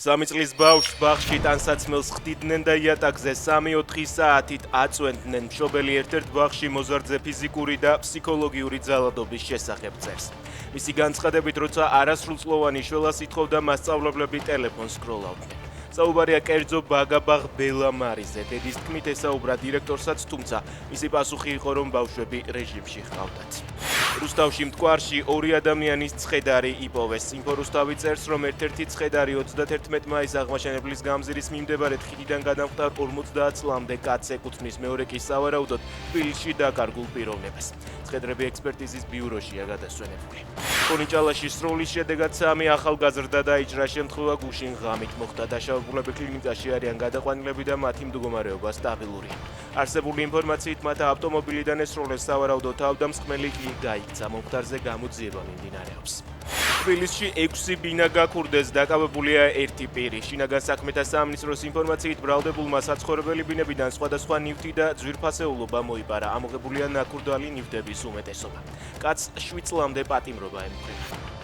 3 წლის ბავშვს ბაღში ტანსაცმელს ხდიდნენ და იატაკზე 3-4 საათით აწვენდნენ. მშობელი ერთ-ერთ ბაღში მოზარდზე ფიზიკური და ფსიქოლოგიური ძალადობის შესახებ წერს. მისი განცხადებით, როცა არასრულწლოვანი შველას ითხოვდა, მასწავლებლები ტელეფონს სკროლავდნენ. საუბარია კერძო ბაგაბაღ ბელამარიზე. დედის თქმით ესაუბრა დირექტორსაც, თუმცა მისი პასუხი იყო, რომ ბავშვები რეჟიმში ჰყავდათ. რუსთავში მტკვარში 2 ადამიანის ცხედარი იპოვეს. ინფორუსთავი წერს, რომ ერთ-ერთი ცხედარი 31 მაისს აღმაშენებლის გამზირის მიმდებარედ ხიდიდან გადამხდარ 50 წლამდე კაცს ეკუთვნის. მეორე კი სავარაუდოდ თბილისში დაკარგულ პიროვნებას. ცხედრები ექსპერტიზის ბიუროშია გადასვენებული. ხონიჭალაში სროლის შედეგად 3 ახალგაზრდა დაიჭრა. შემთხვევა გუშინ ღამით მოხდა. დაშავებულები კლინიკაში არიან გადაყვანილები და მათი მდგომარეობა სტაბილურია. არსებული ინფორმაციით მათ ავტომობილიდან ესროლეს, სავარაუდოდ თავდამსხმელი კი გაიქცა. მომხდარზე გამოძიება მიმდინარეობს. თბილისში 6 ბინა გაქურდეს, დაკავებულია 1 პირი. შინაგან საქმეთა სამინისტროს ინფორმაციით ბრალდებულმა საცხოვრებელი ბინებიდან სხვადასხვა ნივთი და ძვირფასეულობა მოიპარა. ამოღებულია ნაქურდალი ნივთების უმეტესობა. კაცს 7 წლამდე პატიმრობა ემუქრება.